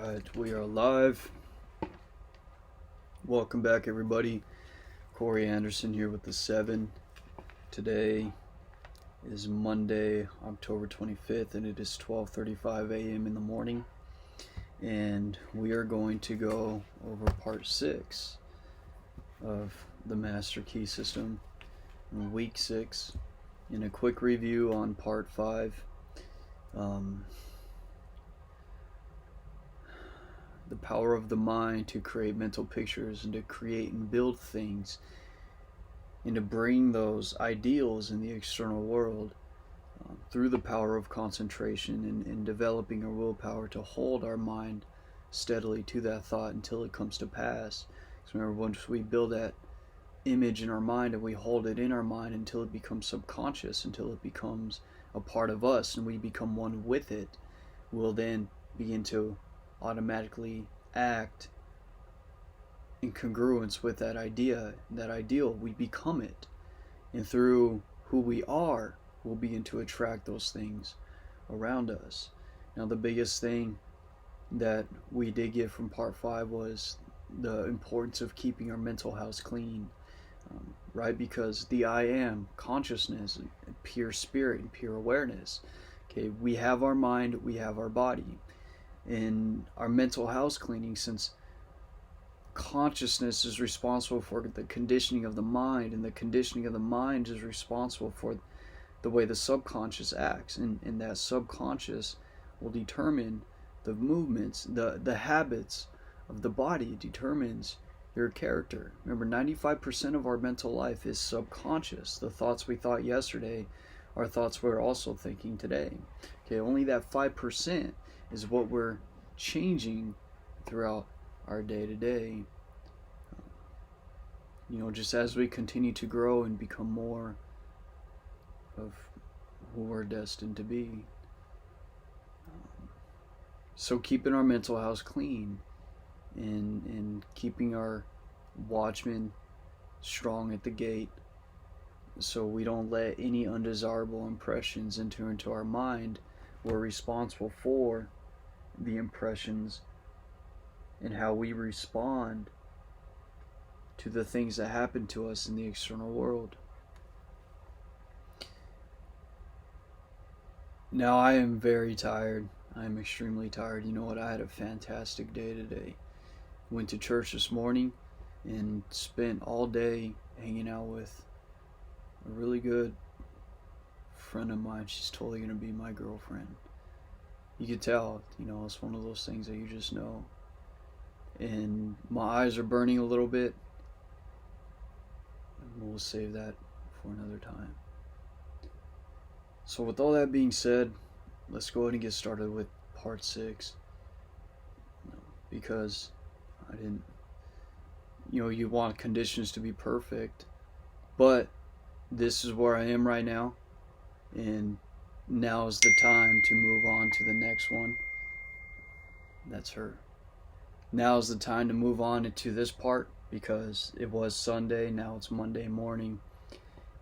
Alright, we are live. Welcome back, everybody. Corey Anderson here with the 7. Today is Monday, October 25th, and it is 12:35 a.m. in the morning. And we are going to go over part 6 of the Master Key System in week 6. In a quick review on part 5. The power of the mind to create mental pictures and to create and build things and to bring those ideals in the external world through the power of concentration and developing our willpower to hold our mind steadily to that thought until it comes to pass. Because remember, once we build that image in our mind and we hold it in our mind until it becomes subconscious, until it becomes a part of us and we become one with it, we'll then begin to automatically act in congruence with that idea, that ideal. We become it, and through who we are, we'll begin to attract those things around us. Now, the biggest thing that we did get from part 5 was the importance of keeping our mental house clean, right? Because the I am consciousness, pure spirit, and pure awareness. Okay, we have our mind, we have our body. In our mental house cleaning, since consciousness is responsible for the conditioning of the mind, and the conditioning of the mind is responsible for the way the subconscious acts, and that subconscious will determine the movements, the habits of the body. It determines your character. Remember, 95% of our mental life is subconscious. The thoughts we thought yesterday are thoughts we're also thinking today. Okay, only that 5% is what we're changing throughout our day-to-day. Just as we continue to grow and become more of who we're destined to be. So keeping our mental house clean and keeping our watchmen strong at the gate, so we don't let any undesirable impressions enter into our mind. We're responsible for the impressions and how we respond to the things that happen to us in the external world. Now, I am very tired. I am extremely tired. You know what? I had a fantastic day today. Went to church this morning and spent all day hanging out with a really good friend of mine. She's totally going to be my girlfriend. You could tell, it's one of those things that you just know. And my eyes are burning a little bit. And we'll save that for another time. So with all that being said, let's go ahead and get started with part 6. Because I didn't, you want conditions to be perfect. But this is where I am right now. And now is the time to move on to the next one. That's her. Now is the time to move on to this part, because it was Sunday, now it's Monday morning.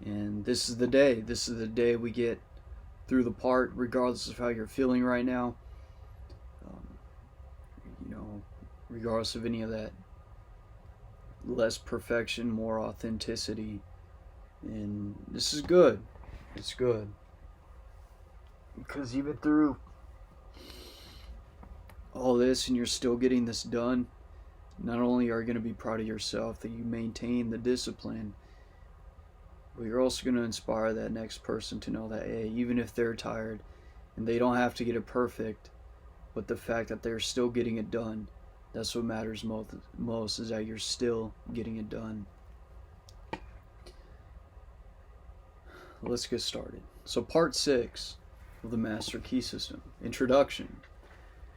And this is the day. This is the day we get through the part, regardless of how you're feeling right now. Regardless of any of that. Less perfection, more authenticity. And this is good. It's good. Because even through all this and you're still getting this done, not only are you going to be proud of yourself that you maintain the discipline, but you're also going to inspire that next person to know that, hey, even if they're tired and they don't have to get it perfect, but the fact that they're still getting it done, that's what matters most, is that you're still getting it done. Let's get started. So part 6 of the Master Key System. Introduction.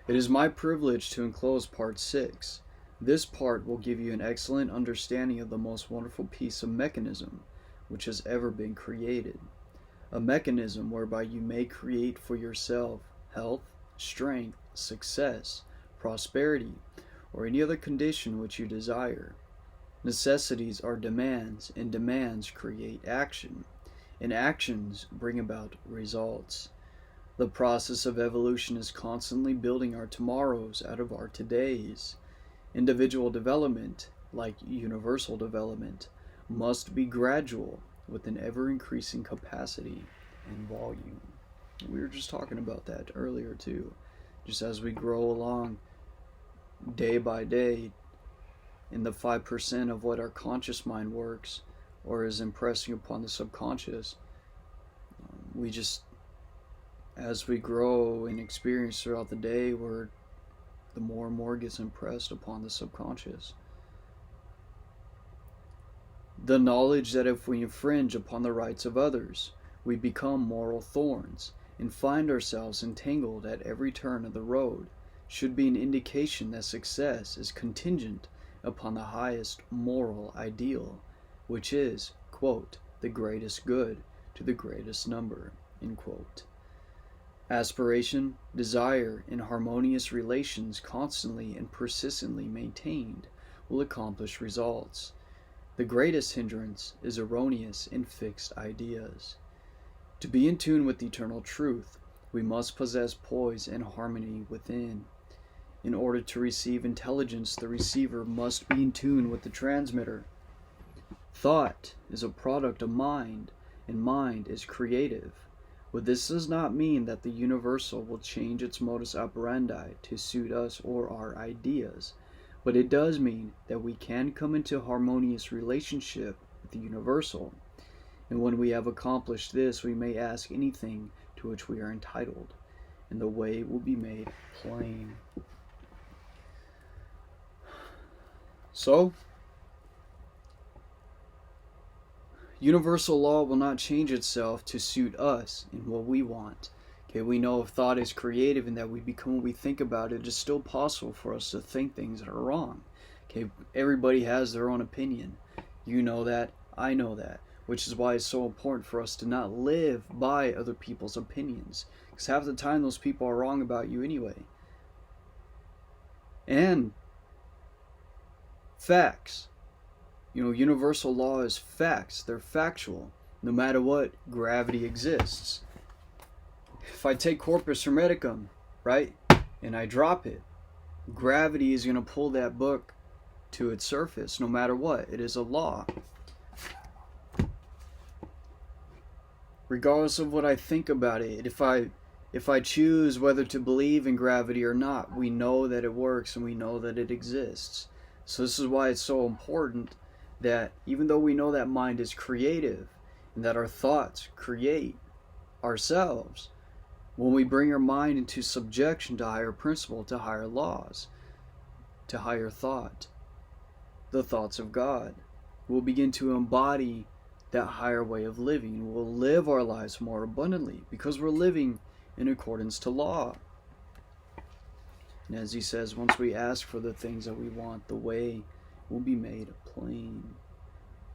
It is my privilege to enclose part 6. This part will give you an excellent understanding of the most wonderful piece of mechanism which has ever been created. A mechanism whereby you may create for yourself health, strength, success, prosperity, or any other condition which you desire. Necessities are demands, and demands create action, and actions bring about results. The process of evolution is constantly building our tomorrows out of our todays. Individual development, like universal development, must be gradual with an ever-increasing capacity and volume. We were just talking about that earlier too. Just as we grow along day by day in the 5% of what our conscious mind works or is impressing upon the subconscious, we just, as we grow and experience throughout the day, the more and more gets impressed upon the subconscious. The knowledge that if we infringe upon the rights of others, we become moral thorns and find ourselves entangled at every turn of the road should be an indication that success is contingent upon the highest moral ideal, which is, quote, the greatest good to the greatest number, end quote. Aspiration, desire, and harmonious relations constantly and persistently maintained will accomplish results. The greatest hindrance is erroneous and fixed ideas. To be in tune with eternal truth, we must possess poise and harmony within. In order to receive intelligence, the receiver must be in tune with the transmitter. Thought is a product of mind, and mind is creative. But this does not mean that the universal will change its modus operandi to suit us or our ideas, but it does mean that we can come into harmonious relationship with the universal. And when we have accomplished this, we may ask anything to which we are entitled, and the way will be made plain. So, universal law will not change itself to suit us and what we want. Okay, we know if thought is creative and that we become what we think about it, it's still possible for us to think things that are wrong. Okay, everybody has their own opinion. You know that, I know that, which is why it's so important for us to not live by other people's opinions. Because half the time those people are wrong about you anyway. And facts. Universal law is facts. They're factual. No matter what, gravity exists. If I take Corpus Hermeticum, right, and I drop it, gravity is going to pull that book to its surface no matter what. It is a law. Regardless of what I think about it, if I choose whether to believe in gravity or not, we know that it works and we know that it exists. So this is why it's so important that even though we know that mind is creative and that our thoughts create ourselves, when we bring our mind into subjection to higher principle, to higher laws, to higher thought, the thoughts of God, we'll begin to embody that higher way of living. We'll live our lives more abundantly because we're living in accordance to law. And as he says, once we ask for the things that we want, the way will be made plain.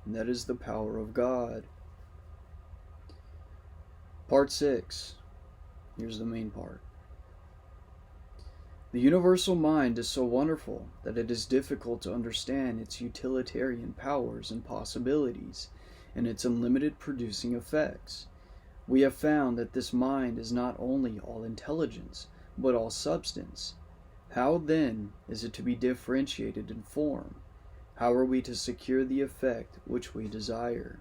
And that is the power of God. Part 6. Here's the main part. The universal mind is so wonderful that it is difficult to understand its utilitarian powers and possibilities and its unlimited producing effects. We have found that this mind is not only all intelligence, but all substance. How then is it to be differentiated in form? How are we to secure the effect which we desire?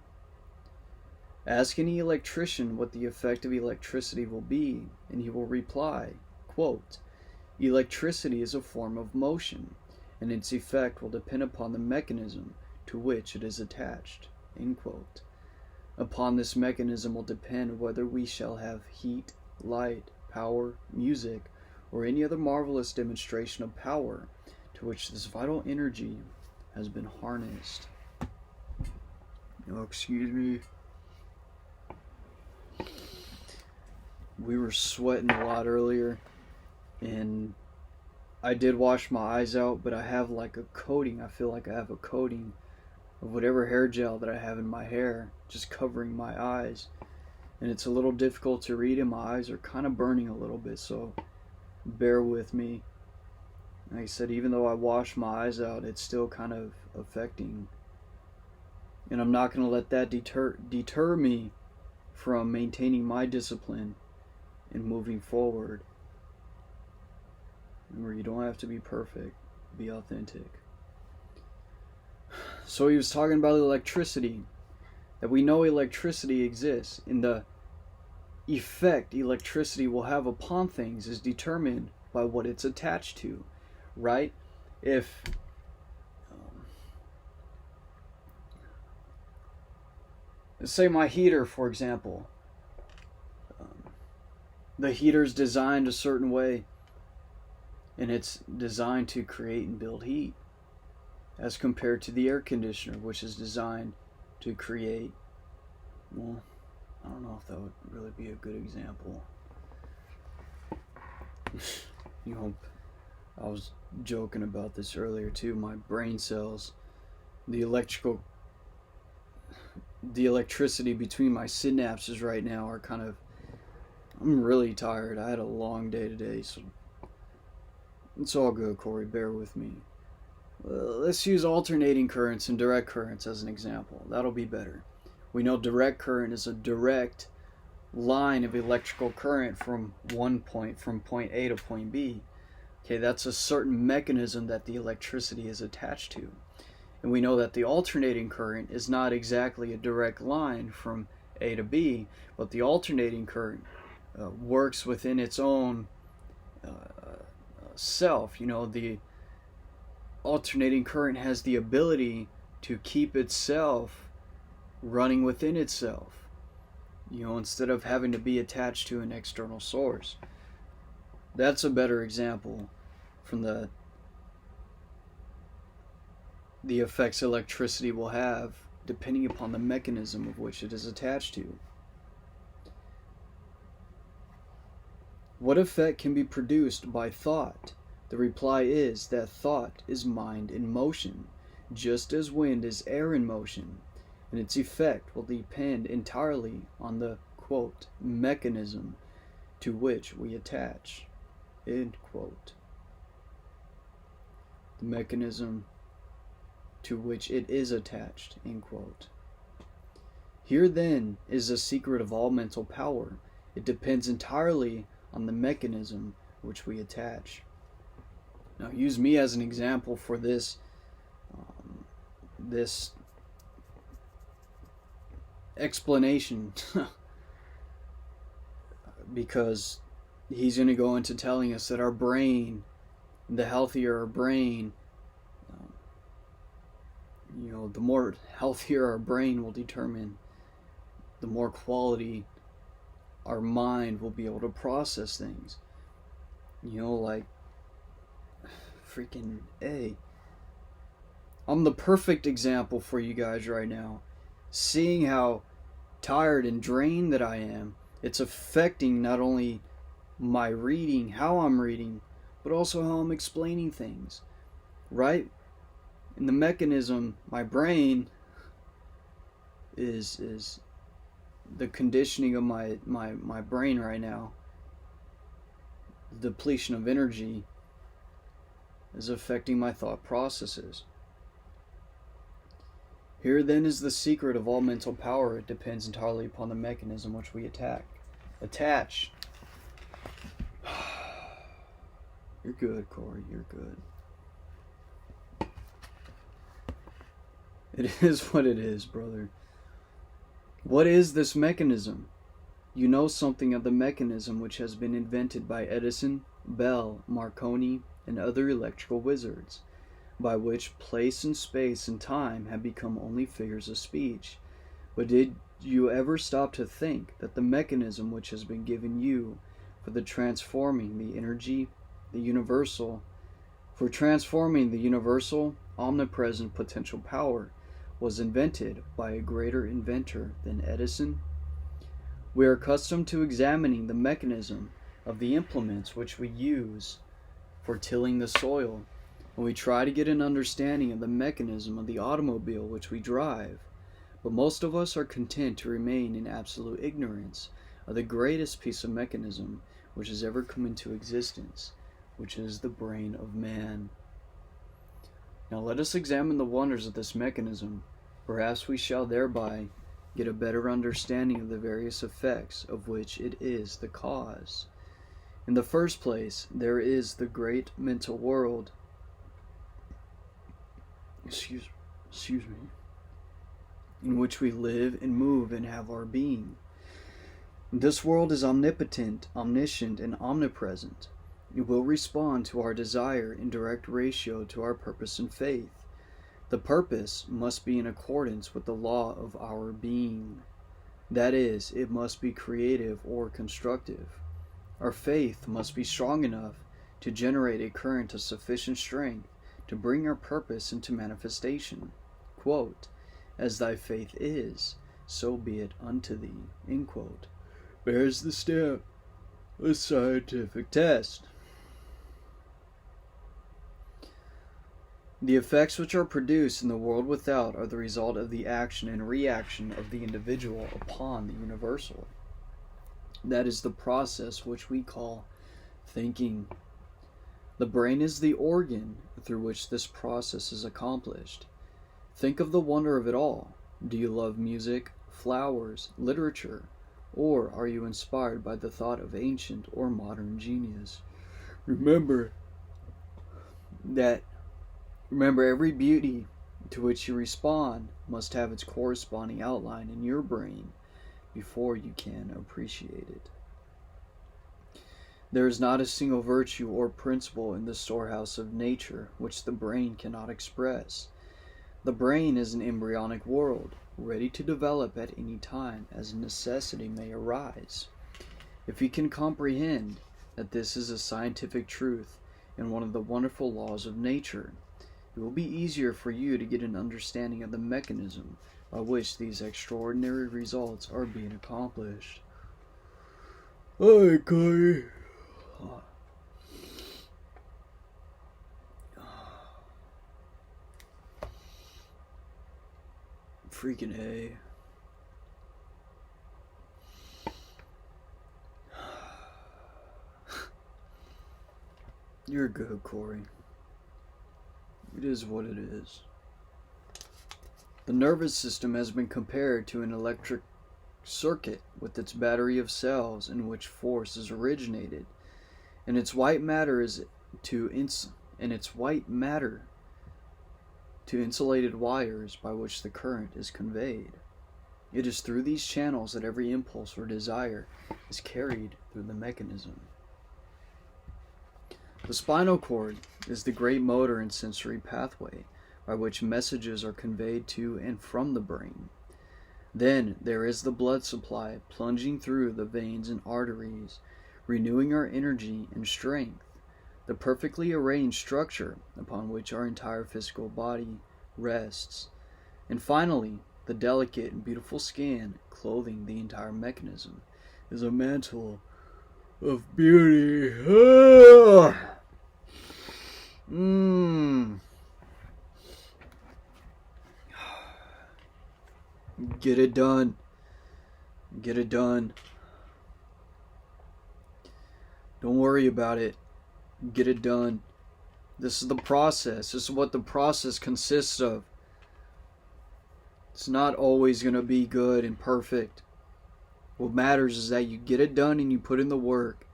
Ask any electrician what the effect of electricity will be, and he will reply, quote, electricity is a form of motion, and its effect will depend upon the mechanism to which it is attached, end quote. Upon this mechanism will depend whether we shall have heat, light, power, music, or any other marvelous demonstration of power to which this vital energy has been harnessed. Oh, excuse me. We were sweating a lot earlier, and I did wash my eyes out, but I have like a coating. I feel like I have a coating of whatever hair gel that I have in my hair just covering my eyes, and it's a little difficult to read, and my eyes are kind of burning a little bit, so bear with me. Like I said, even though I wash my eyes out, it's still kind of affecting, and I'm not going to let that deter me from maintaining my discipline in moving forward. Remember, you don't have to be perfect. Be authentic. So he was talking about electricity, that we know electricity exists, and the effect electricity will have upon things is determined by what it's attached to, right? If say my heater, for example, the heater's designed a certain way, and it's designed to create and build heat, as compared to the air conditioner, which is designed to create, well, I don't know if that would really be a good example. You know, I was joking about this earlier too. My brain cells, the electricity between my synapses right now are kind of, I'm really tired. I had a long day today, so it's all good, Corey. Bear with me. Let's use alternating currents and direct currents as an example. That'll be better. We know direct current is a direct line of electrical current from point A to point B. Okay, that's a certain mechanism that the electricity is attached to. And we know that the alternating current is not exactly a direct line from A to B, but the alternating current works within its own self. You know, the alternating current has the ability to keep itself running within itself, you know, instead of having to be attached to an external source. That's a better example from the effects electricity will have depending upon the mechanism of which it is attached to. What effect can be produced by thought? The reply is that thought is mind in motion, just as wind is air in motion, and its effect will depend entirely on the, quote, mechanism to which we attach, end quote. The mechanism to which it is attached, end quote. Here then is the secret of all mental power. It depends entirely on the mechanism which we attach. Now, use me as an example for this explanation, because he's going to go into telling us that our brain, the healthier our brain, you know, the more healthier our brain will determine the more quality our mind will be able to process things. You know, like freaking A. I'm the perfect example for you guys right now. Seeing how tired and drained that I am, it's affecting not only my reading, how I'm reading, but also how I'm explaining things. Right? And the mechanism, my brain, is the conditioning of my brain right now. The depletion of energy is affecting my thought processes. Here then is the secret of all mental power. It depends entirely upon the mechanism which we attach. You're good, Corey. You're good. It is what it is, brother. What is this mechanism? You know something of the mechanism which has been invented by Edison, Bell, Marconi, and other electrical wizards, by which place and space and time have become only figures of speech. But did you ever stop to think that the mechanism which has been given you for transforming the universal, omnipresent potential power, was invented by a greater inventor than Edison? We are accustomed to examining the mechanism of the implements which we use for tilling the soil, and we try to get an understanding of the mechanism of the automobile which we drive, but most of us are content to remain in absolute ignorance of the greatest piece of mechanism which has ever come into existence, which is the brain of man. Now let us examine the wonders of this mechanism. Perhaps we shall thereby get a better understanding of the various effects of which it is the cause. In the first place, there is the great mental world. Excuse me. In which we live and move and have our being. This world is omnipotent, omniscient, and omnipresent. It will respond to our desire in direct ratio to our purpose and faith. The purpose must be in accordance with the law of our being. That is, it must be creative or constructive. Our faith must be strong enough to generate a current of sufficient strength to bring our purpose into manifestation. Quote, "As thy faith is, so be it unto thee," end quote, bears the stamp of scientific test. The effects which are produced in the world without are the result of the action and reaction of the individual upon the universal. That is the process which we call thinking. The brain is the organ through which this process is accomplished. Think of the wonder of it all. Do you love music, flowers, literature, or are you inspired by the thought of ancient or modern genius? Remember every beauty to which you respond must have its corresponding outline in your brain before you can appreciate it. There is not a single virtue or principle in the storehouse of nature which the brain cannot express. The brain is an embryonic world, ready to develop at any time as necessity may arise. If you can comprehend that this is a scientific truth and one of the wonderful laws of nature, it will be easier for you to get an understanding of the mechanism by which these extraordinary results are being accomplished. Hi, Corey. Freaking A. You're good, Corey. It is what it is. The nervous system has been compared to an electric circuit with its battery of cells in which force is originated, and its white matter to insulated wires by which the current is conveyed. It is through these channels that every impulse or desire is carried through the mechanism. The spinal cord is the great motor and sensory pathway by which messages are conveyed to and from the brain. Then there is the blood supply plunging through the veins and arteries, renewing our energy and strength, the perfectly arranged structure upon which our entire physical body rests, and finally, the delicate and beautiful skin clothing the entire mechanism is a mantle of beauty. Get it done. Get it done. Don't worry about it. Get it done. This is the process. This is what the process consists of. It's not always going to be good and perfect. What matters is that you get it done and you put in the work.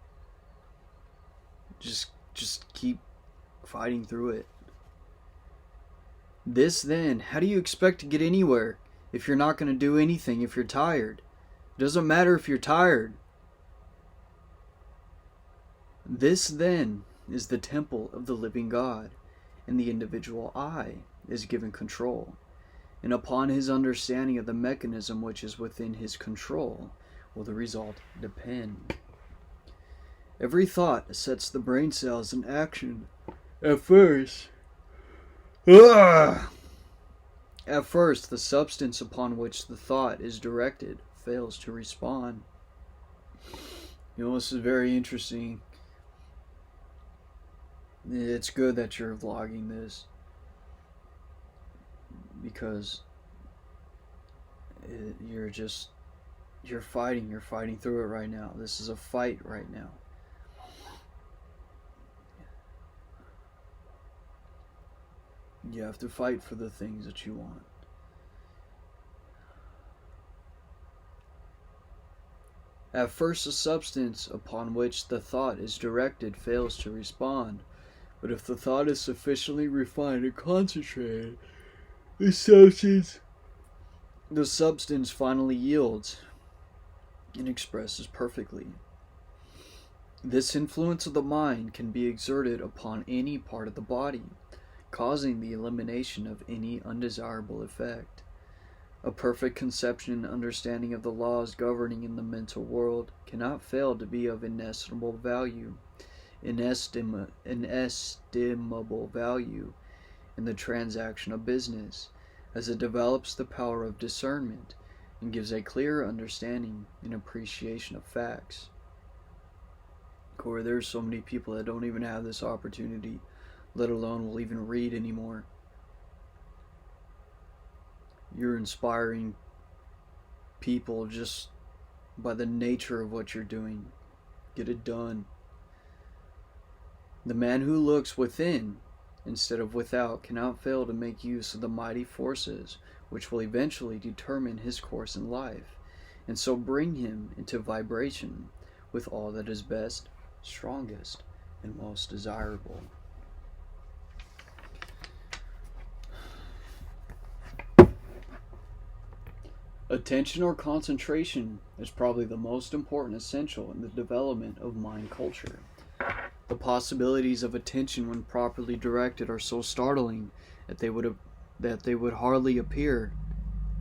Just keep fighting through it. This then, how do you expect to get anywhere if you're not going to do anything if you're tired? It doesn't matter if you're tired. This then is the temple of the living God, and the individual I is given control, and upon his understanding of the mechanism which is within his control will the result depend. Every thought sets the brain cells in action. At first, the substance upon which the thought is directed fails to respond. This is very interesting. It's good that you're vlogging this, because you're fighting through it right now. This is a fight right now. You have to fight for the things that you want. At first, the substance upon which the thought is directed fails to respond, but if the thought is sufficiently refined and concentrated, the substance finally yields and expresses perfectly. This influence of the mind can be exerted upon any part of the body, causing the elimination of any undesirable effect. A perfect conception and understanding of the laws governing in the mental world cannot fail to be of inestimable value in the transaction of business, as it develops the power of discernment and gives a clearer understanding and appreciation of facts. Corey, there's so many people that don't even have this opportunity, let alone will even read anymore. You're inspiring people just by the nature of what you're doing. Get it done. The man who looks within instead of without cannot fail to make use of the mighty forces which will eventually determine his course in life, and so bring him into vibration with all that is best, strongest, and most desirable. Attention or concentration is probably the most important essential in the development of mind culture. The possibilities of attention when properly directed are so startling that they would hardly appear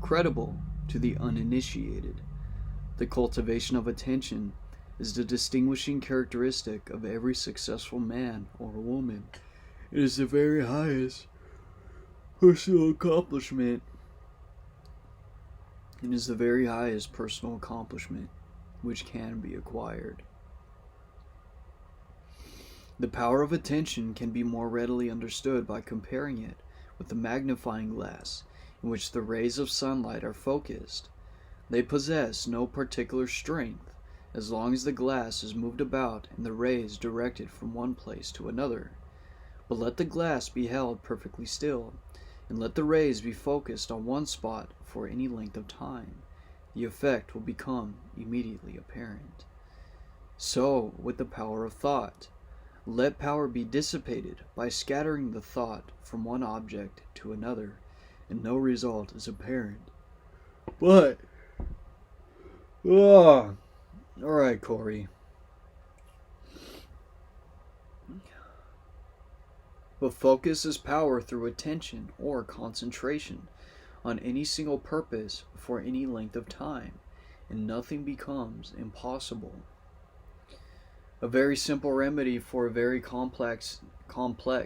credible to the uninitiated. The cultivation of attention is the distinguishing characteristic of every successful man or woman. It is the very highest personal accomplishment. It is the very highest personal accomplishment which can be acquired. The power of attention can be more readily understood by comparing it with the magnifying glass in which the rays of sunlight are focused. They possess no particular strength as long as the glass is moved about and the rays directed from one place to another. But let the glass be held perfectly still, and let the rays be focused on one spot for any length of time, the effect will become immediately apparent. So with the power of thought. Let power be dissipated by scattering the thought from one object to another, and no result is apparent. But, alright, Corey. But focus is power through attention or concentration on any single purpose for any length of time, and nothing becomes impossible. A very simple remedy for a very complex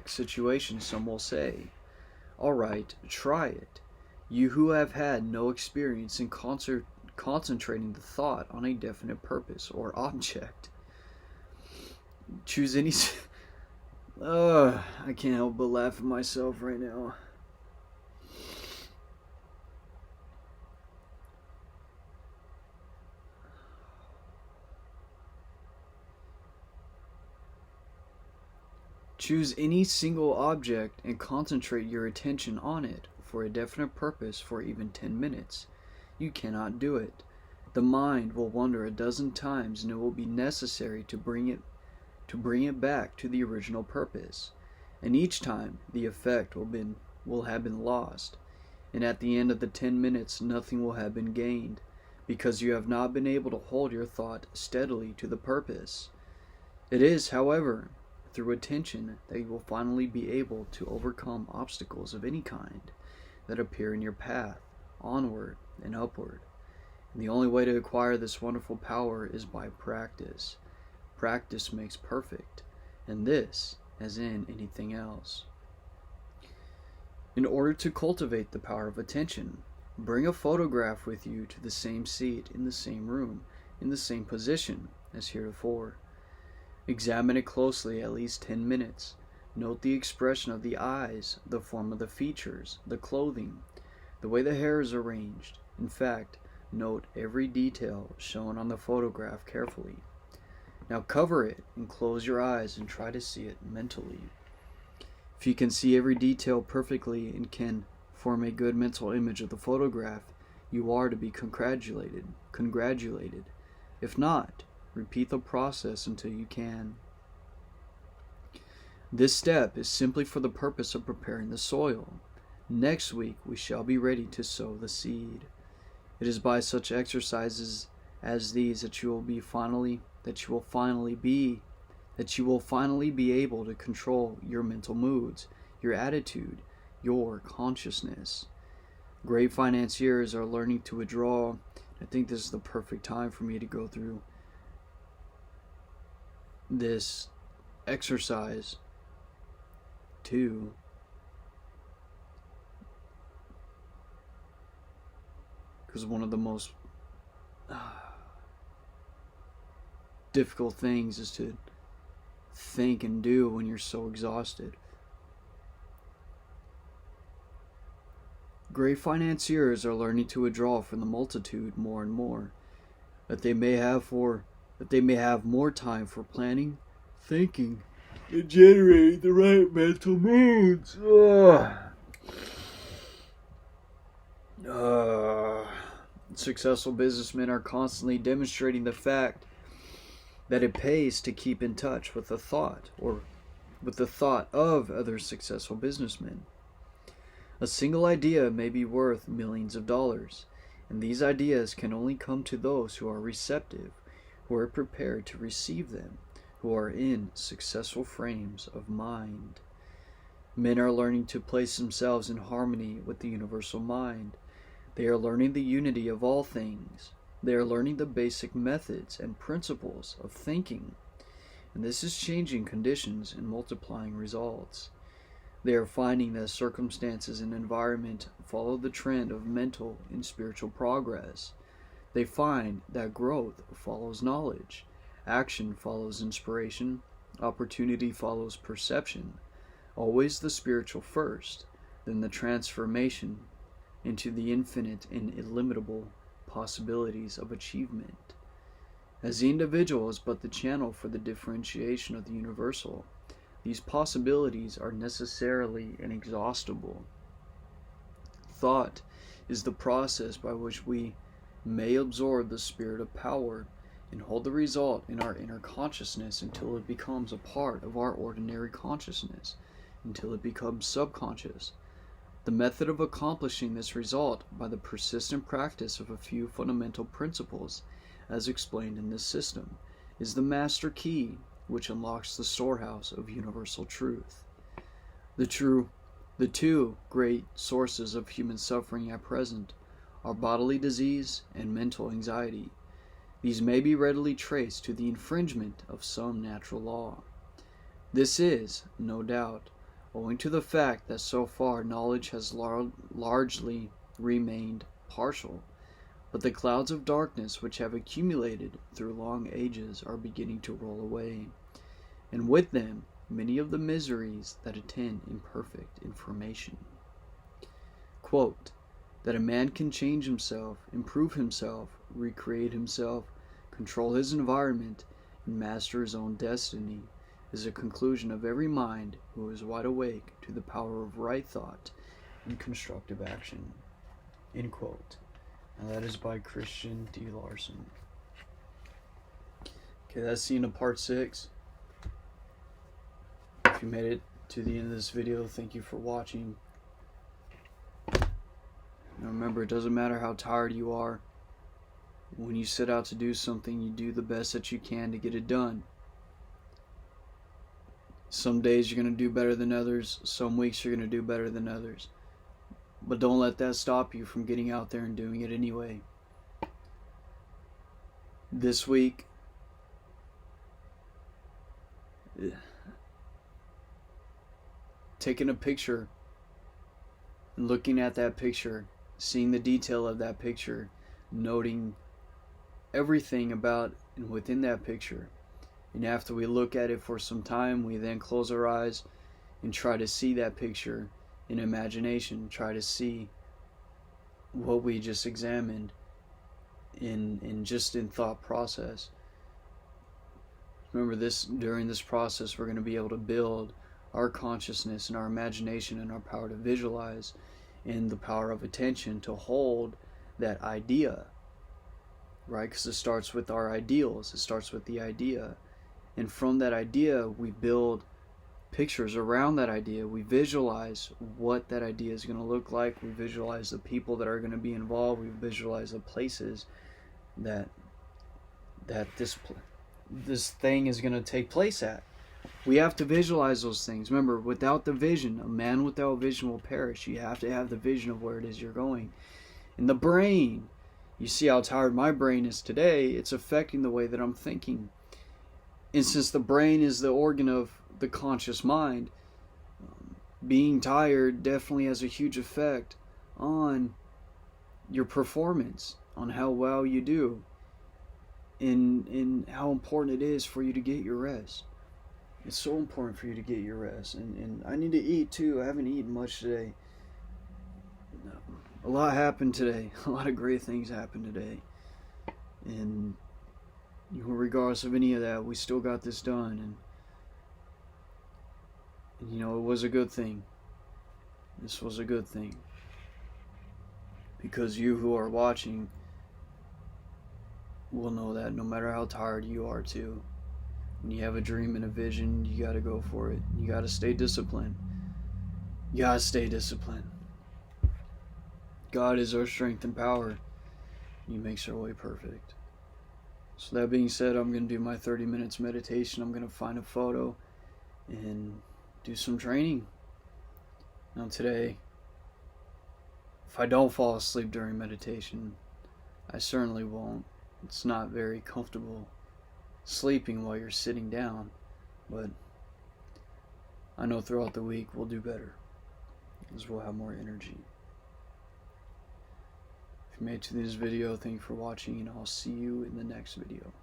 situation, some will say. All right, try it. You who have had no experience in concentrating the thought on a definite purpose or object. Choose any... I can't help but laugh at myself right now. Choose any single object and concentrate your attention on it for a definite purpose for even 10 minutes. You cannot do it. The mind will wander a dozen times and it will be necessary to bring it back to the original purpose. And each time the effect will have been lost. And at the end of the 10 minutes nothing will have been gained, because you have not been able to hold your thought steadily to the purpose. It is, however, through attention that you will finally be able to overcome obstacles of any kind that appear in your path, onward and upward. And the only way to acquire this wonderful power is by practice. Practice makes perfect, and this, as in anything else. In order to cultivate the power of attention, bring a photograph with you to the same seat in the same room, in the same position as heretofore. Examine it closely at least 10 minutes. Note the expression of the eyes, the form of the features, the clothing, the way the hair is arranged. In fact, note every detail shown on the photograph carefully. Now cover it and close your eyes and try to see it mentally. If you can see every detail perfectly and can form a good mental image of the photograph, you are to be congratulated. If not, repeat the process until you can. This step is simply for the purpose of preparing the soil. Next week we shall be ready to sow the seed. It is by such exercises as these that you will finally be able to control your mental moods, your attitude, your consciousness. Great financiers are learning to withdraw. I think this is the perfect time for me to go through this exercise too. Because one of the most difficult things is to think and do when you're so exhausted. Great financiers are learning to withdraw from the multitude more and more, that they may have more time for planning, thinking, and generating the right mental moods. Successful businessmen are constantly demonstrating the fact that it pays to keep in touch with the thought of other successful businessmen. A single idea may be worth millions of dollars, and these ideas can only come to those who are receptive, who are prepared to receive them, who are in successful frames of mind. Men are learning to place themselves in harmony with the universal mind. They are learning the unity of all things. They are learning the basic methods and principles of thinking, and this is changing conditions and multiplying results. They are finding that circumstances and environment follow the trend of mental and spiritual progress. They find that growth follows knowledge, action follows inspiration, opportunity follows perception, always the spiritual first, then the transformation into the infinite and illimitable possibilities of achievement. As the individual is but the channel for the differentiation of the universal, these possibilities are necessarily inexhaustible. Thought is the process by which we may absorb the spirit of power and hold the result in our inner consciousness until it becomes a part of our ordinary consciousness, until it becomes subconscious. The method of accomplishing this result by the persistent practice of a few fundamental principles, as explained in this system, is the master key which unlocks the storehouse of universal truth. The two great sources of human suffering at present are bodily disease and mental anxiety. These may be readily traced to the infringement of some natural law. This is, no doubt, owing to the fact that so far knowledge has largely remained partial, but the clouds of darkness which have accumulated through long ages are beginning to roll away, and with them many of the miseries that attend imperfect information. Quote, that a man can change himself, improve himself, recreate himself, control his environment, and master his own destiny is a conclusion of every mind who is wide awake to the power of right thought and constructive action. End quote. And that is by Christian D. Larson. Okay, that's the end of part 6. If you made it to the end of this video, thank you for watching. Now remember, it doesn't matter how tired you are. When you set out to do something, you do the best that you can to get it done. Some days you're going to do better than others. Some weeks you're going to do better than others. But don't let that stop you from getting out there and doing it anyway. This week, taking a picture, looking at that picture, seeing the detail of that picture, noting everything about and within that picture. And after we look at it for some time, we then close our eyes and try to see that picture in imagination, try to see what we just examined in thought process. Remember, during this process we're going to be able to build our consciousness and our imagination and our power to visualize, and the power of attention to hold that idea right? Because it starts with our ideals. It starts with the idea. And from that idea, we build pictures around that idea. We visualize what that idea is going to look like. We visualize the people that are going to be involved. We visualize the places that this thing is going to take place at. We have to visualize those things. Remember, without the vision, a man without vision will perish. You have to have the vision of where it is you're going. And the brain, you see how tired my brain is today, it's affecting the way that I'm thinking. And since the brain is the organ of the conscious mind, being tired definitely has a huge effect on your performance, on how well you do, and how important it is for you to get your rest. It's so important for you to get your rest. And I need to eat too. I haven't eaten much today. A lot happened today. A lot of great things happened today. And regardless of any of that, we still got this done. And it was a good thing. This was a good thing. Because you who are watching will know that no matter how tired you are too, when you have a dream and a vision, you got to go for it. You got to stay disciplined. You got to stay disciplined. God is our strength and power. He makes our way perfect. So that being said, I'm going to do my 30 minutes meditation. I'm going to find a photo and do some training. Now today, if I don't fall asleep during meditation, I certainly won't. It's not very comfortable sleeping while you're sitting down, but I know throughout the week we'll do better because we'll have more energy. If you made it to this video, thank you for watching, and I'll see you in the next video.